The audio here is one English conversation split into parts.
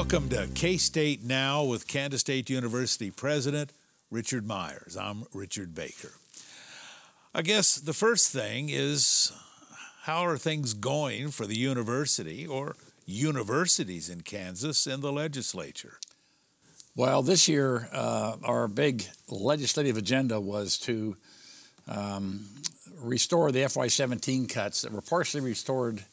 Welcome to K-State Now with Kansas State University President Richard Myers. I'm Richard Baker. I guess the first thing is, how are things going for the university or universities in Kansas in the legislature? Well, this year, our big legislative agenda was to restore the FY17 cuts that were partially restored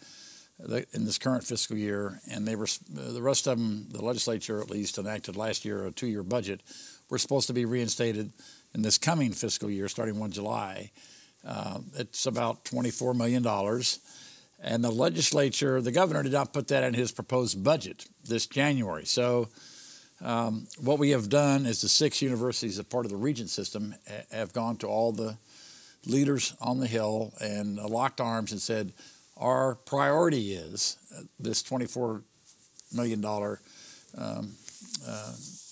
in this current fiscal year, and they were the rest of them, the legislature at least, enacted last year a 2-year budget, were supposed to be reinstated in this coming fiscal year starting 1 July. It's about $24 million. And the legislature, the governor did not put that in his proposed budget this January. So what we have done is the 6 universities that are part of the Regent system have gone to all the leaders on the Hill and locked arms and said, our priority is this $24 million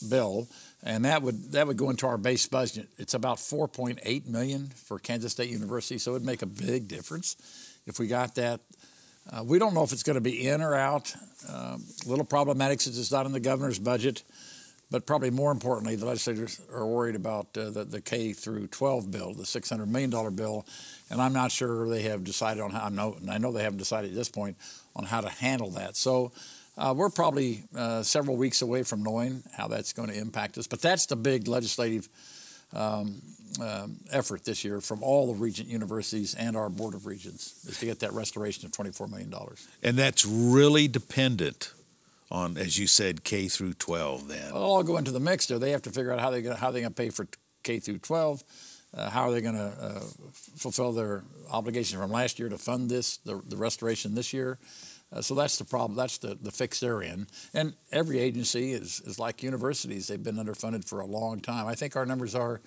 bill, and that would go into our base budget. It's about $4.8 million for Kansas State University, so it would make a big difference if we got that. We don't know if it's going to be in or out. A little problematic since it's not in the governor's budget, but probably more importantly, the legislators are worried about the K through 12 bill, the $600 million bill, and I'm not sure they have decided on how. I know they haven't decided at this point on how to handle that. So we're probably several weeks away from knowing how that's going to impact us. But that's the big legislative effort this year from all the Regent universities and our Board of Regents, is to get that restoration of $24 million. And that's really dependent on, as you said, K through 12 then. Well, I'll go into the mix there. They have to figure out how they're going to pay for K through 12. How are they going to fulfill their obligation from last year to fund this, the restoration this year? So that's the problem. That's the fix they're in. And every agency is like universities. They've been underfunded for a long time. I think our numbers are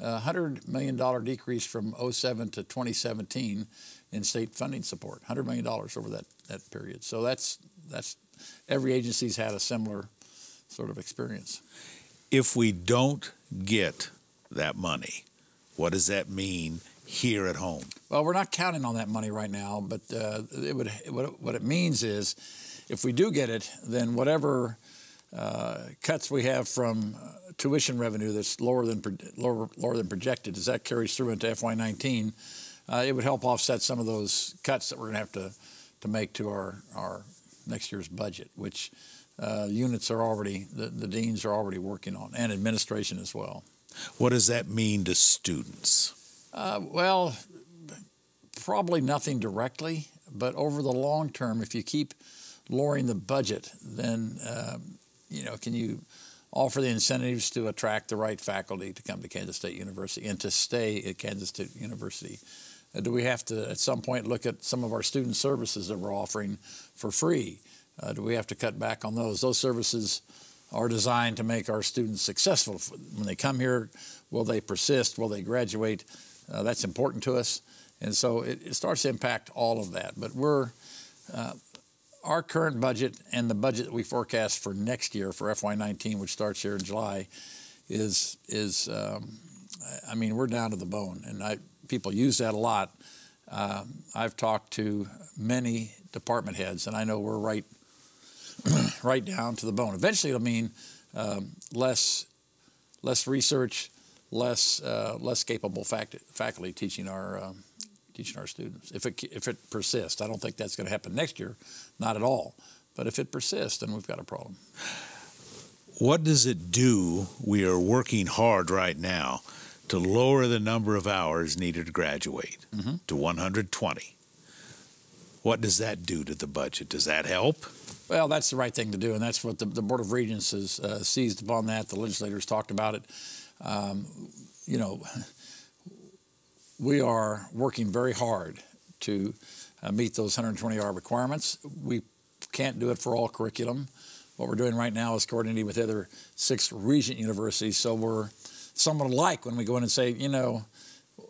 $100 million decrease from 2007 to 2017 in state funding support, $100 million over that period. So that's every agency's had a similar sort of experience. If we don't get that money, what does that mean here at home? Well, we're not counting on that money right now, but what it means is, if we do get it, then whatever cuts we have from tuition revenue that's lower than projected, as that carries through into FY19, it would help offset some of those cuts that we're going to have to make to our next year's budget, which units are already, the deans are already working on, and administration as well. What does that mean to students? Well, probably nothing directly, but over the long term, if you keep lowering the budget, then can you offer the incentives to attract the right faculty to come to Kansas State University and to stay at Kansas State University? Do we have to, at some point, look at some of our student services that we're offering for free? Do we have to cut back on those? Those services are designed to make our students successful. When they come here, will they persist? Will they graduate? That's important to us. And so it starts to impact all of that. But our current budget and the budget that we forecast for next year, for FY19, which starts here in July, I mean, we're down to the bone. And people use that a lot. I've talked to many department heads, and I know we're right down to the bone. Eventually, it'll mean less research, less capable faculty teaching our students. If it persists, I don't think that's going to happen next year, not at all. But if it persists, then we've got a problem. What does it do? We are working hard right now to lower the number of hours needed to graduate to 120. What does that do to the budget? Does that help? Well, that's the right thing to do, and that's what the Board of Regents has seized upon that. The legislators talked about it. We are working very hard to meet those 120-hour requirements. We can't do it for all curriculum. What we're doing right now is coordinating with the other 6 Regent universities, so we're somewhat alike when we go in and say,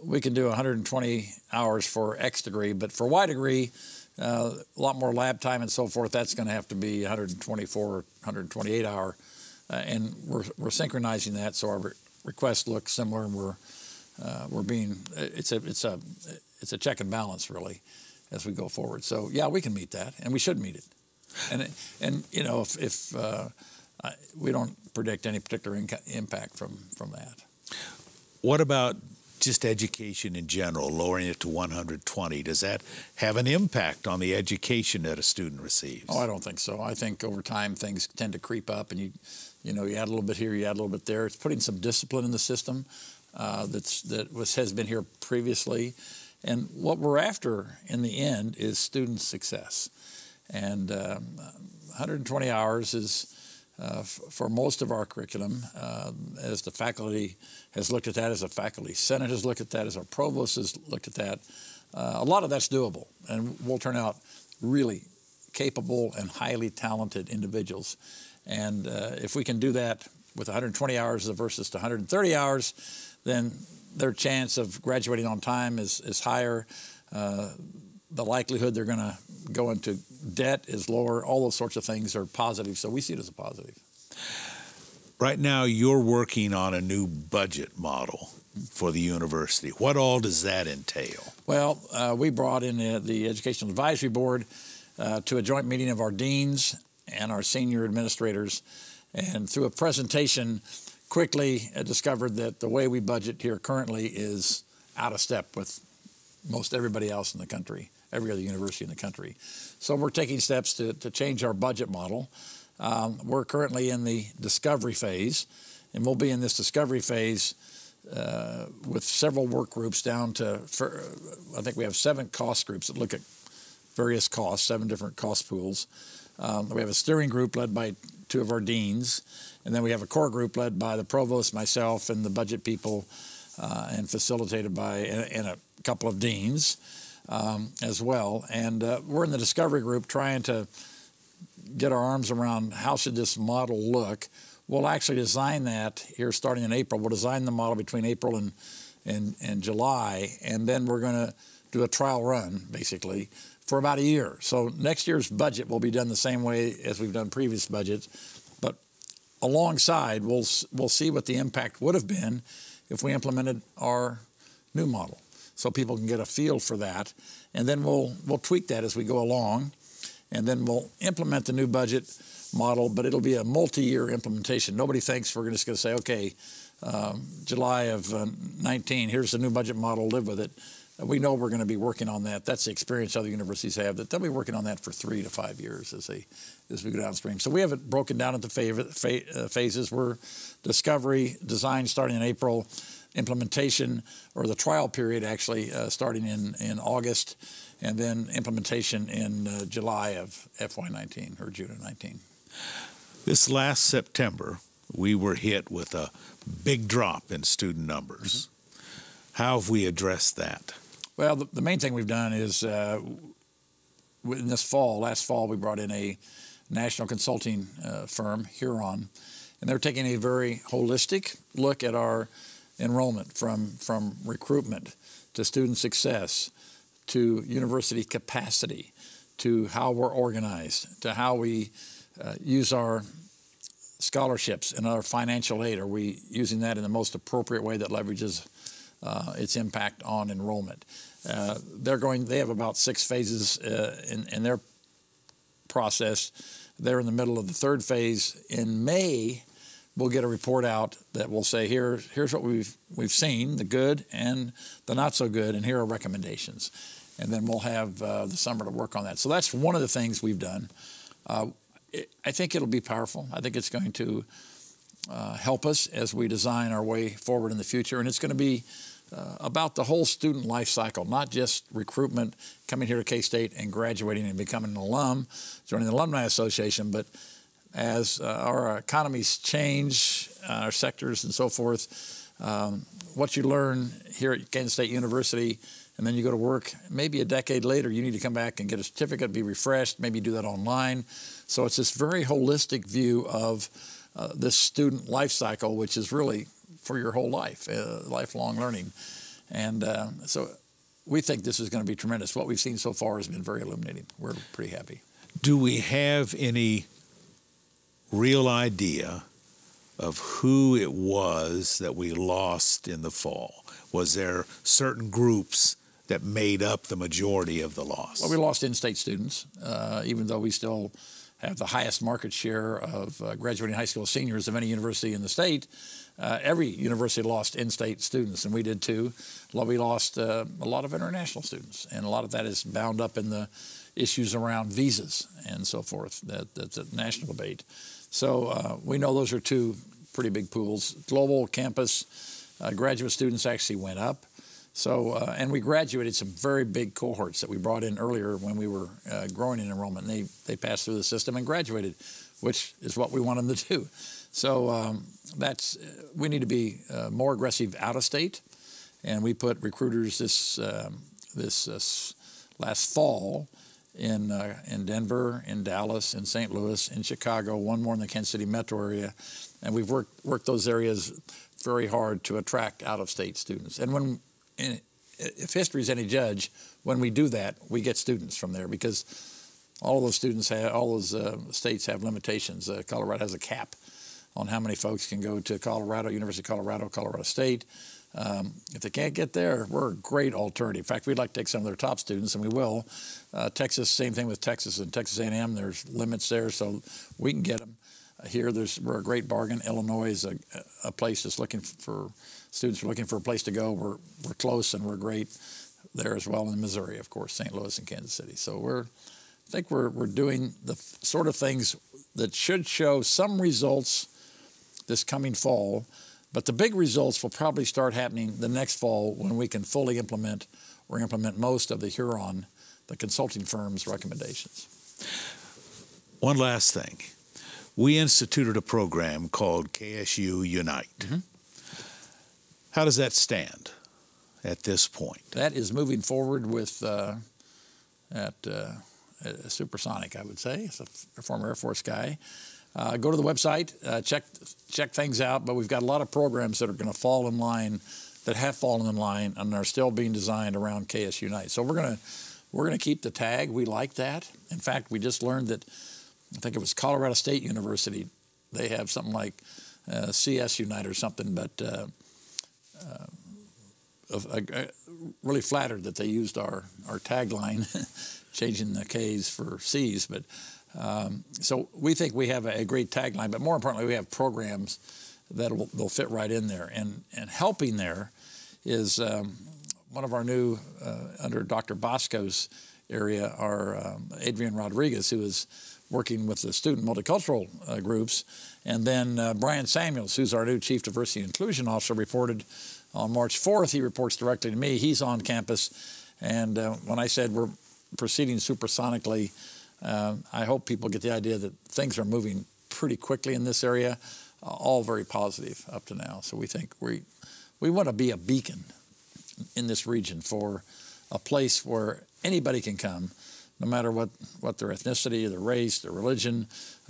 we can do 120 hours for X degree, but for Y degree, a lot more lab time and so forth, that's going to have to be 124 or 128 hour. And we're synchronizing that so our requests look similar, and we're being, it's a check and balance really as we go forward. So yeah, we can meet that, and we should meet it. And you know, if we don't predict any particular impact from that. What about just education in general, lowering it to 120? Does that have an impact on the education that a student receives? Oh, I don't think so. I think over time things tend to creep up, and you know, you add a little bit here, you add a little bit there. It's putting some discipline in the system has been here previously, and what we're after in the end is student success. And 120 hours is for most of our curriculum, as the faculty has looked at that, as the faculty senate has looked at that, as our provost has looked at that, a lot of that's doable, and we'll turn out really capable and highly talented individuals. And if we can do that with 120 hours versus 130 hours, then their chance of graduating on time is higher. The likelihood they're going to go into debt is lower. All those sorts of things are positive, so we see it as a positive. Right now, you're working on a new budget model for the university. What all does that entail? Well, we brought in the Educational Advisory Board to a joint meeting of our deans and our senior administrators, and through a presentation, quickly discovered that the way we budget here currently is out of step with most everybody else in the country, every other university in the country. So we're taking steps to change our budget model. We're currently in the discovery phase, and we'll be in this discovery phase with several work groups down to, I think we have 7 cost groups that look at various costs, 7 different cost pools. We have a steering group led by 2 of our deans, and then we have a core group led by the provost, myself, and the budget people, and facilitated by and a couple of deans as well. And we're in the discovery group trying to get our arms around how should this model look. We'll actually design that here starting in April. We'll design the model between April and July, and then we're going to do a trial run, basically, for about a year. So next year's budget will be done the same way as we've done previous budgets, but alongside, we'll see what the impact would have been if we implemented our new model, so people can get a feel for that. And then we'll tweak that as we go along, and then we'll implement the new budget model, but it'll be a multi-year implementation. Nobody thinks we're just going to say, okay, July of 19, here's the new budget model, live with it. We know we're going to be working on that. That's the experience other universities have, that they'll be working on that for 3 to 5 years as we go downstream. So we have it broken down into phases. We're discovery, design starting in April, implementation, or the trial period actually starting in August, and then implementation in July of FY19 or June of 19. This last September, we were hit with a big drop in student numbers. Mm-hmm. How have we addressed that? Well, the main thing we've done is in this last fall, we brought in a national consulting firm, Huron, and they're taking a very holistic look at our enrollment from recruitment to student success to university capacity to how we're organized to how we use our scholarships and our financial aid. Are we using that in the most appropriate way that leverages its impact on enrollment? They have about 6 phases in their process. They're in the middle of the 3rd phase. In May, we'll get a report out that will say, here's what we've seen, the good and the not so good, and here are recommendations. And then we'll have the summer to work on that. So that's one of the things we've done. I think it'll be powerful. I think it's going to help us as we design our way forward in the future. And it's going to be about the whole student life cycle, not just recruitment, coming here to K-State and graduating and becoming an alum, joining the Alumni Association, but as our economies change, our sectors and so forth, what you learn here at KState University, and then you go to work, maybe a decade later, you need to come back and get a certificate, be refreshed, maybe do that online. So it's this very holistic view of this student life cycle, which is really for your whole life, lifelong learning. And so we think this is going to be tremendous. What we've seen so far has been very illuminating. We're pretty happy. Do we have any real idea of who it was that we lost in the fall? Was there certain groups that made up the majority of the loss? Well, we lost in-state students, even though we still have the highest market share of graduating high school seniors of any university in the state. Every university lost in-state students, and we did too. We lost a lot of international students, and a lot of that is bound up in the issues around visas and so forth. That's a national debate. So we know those are two pretty big pools. Global campus graduate students actually went up. So, and we graduated some very big cohorts that we brought in earlier when we were growing in enrollment. And they passed through the system and graduated, which is what we want them to do. So we need to be more aggressive out of state. And we put recruiters this last fall in Denver, in Dallas, in St. Louis, in Chicago, one more in the Kansas City metro area. And we've worked those areas very hard to attract out-of-state students. And if history is any judge, when we do that, we get students from there because all those states have limitations. Colorado has a cap on how many folks can go to Colorado, University of Colorado, Colorado State. If they can't get there, we're a great alternative. In fact, we'd like to take some of their top students, and we will. Texas, same thing with Texas and Texas A&M. There's limits there, so we can get them. Here, we're a great bargain. Illinois is a place that's looking for students are looking for a place to go. We're close and we're great there as well. In Missouri, of course, St. Louis and Kansas City. So I think we're doing the sort of things that should show some results this coming fall. But the big results will probably start happening the next fall when we can fully implement most of the Huron, the consulting firm's recommendations. One last thing. We instituted a program called KSU Unite. Mm-hmm. How does that stand at this point? That is moving forward with supersonic, I would say. It's a former Air Force guy. Go to the website, check things out, but we've got a lot of programs that are going to fall in line, that have fallen in line, and are still being designed around KSU Unite. So we're going to keep the tag. We like that. In fact, we just learned that, I think it was Colorado State University, they have something like CS Unite or something, but really flattered that they used our tagline, changing the K's for C's. But so we think we have a great tagline, but more importantly, we have programs they'll fit right in there. And helping there is one of our new, under Dr. Bosco's area, our Adrian Rodriguez, who is working with the student multicultural groups. And then Brian Samuels, who's our new Chief Diversity and Inclusion Officer, reported on March 4th. He reports directly to me. He's on campus. And when I said we're proceeding supersonically, I hope people get the idea that things are moving pretty quickly in this area, all very positive up to now. So we think we want to be a beacon in this region for a place where anybody can come, no matter what their ethnicity, their race, their religion,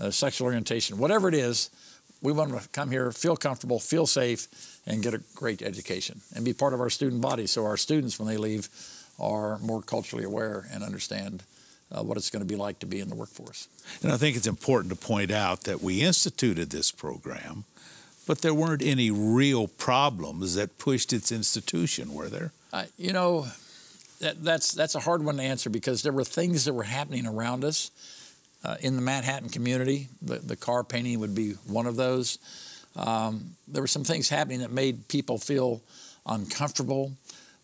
sexual orientation, whatever it is. We want them to come here, feel comfortable, feel safe, and get a great education, and be part of our student body so our students, when they leave, are more culturally aware and understand what it's going to be like to be in the workforce. And I think it's important to point out that we instituted this program, but there weren't any real problems that pushed its institution, were there? You know, that's a hard one to answer because there were things that were happening around us in the Manhattan community. The car painting would be one of those. There were some things happening that made people feel uncomfortable.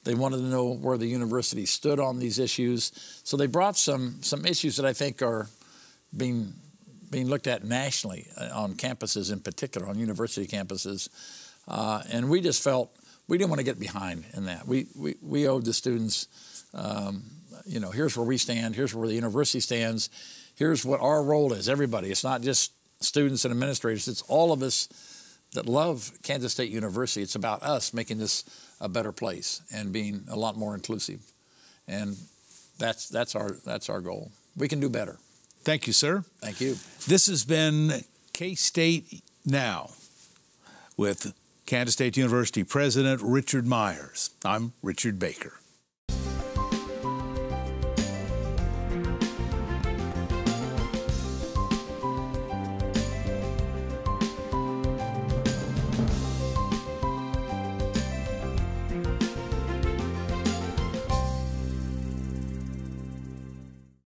They wanted to know where the university stood on these issues. So they brought some issues that I think are being looked at nationally on campuses in particular, on university campuses. And we just felt we didn't want to get behind in that. We owed the students, you know, here's where we stand, here's where the university stands, here's what our role is, everybody. It's not just students and administrators, it's all of us that love Kansas State University. It's about us making this a better place and being a lot more inclusive. And that's our goal. We can do better. Thank you, sir. Thank you. This has been KState Now with Kansas State University President Richard Myers. I'm Richard Baker.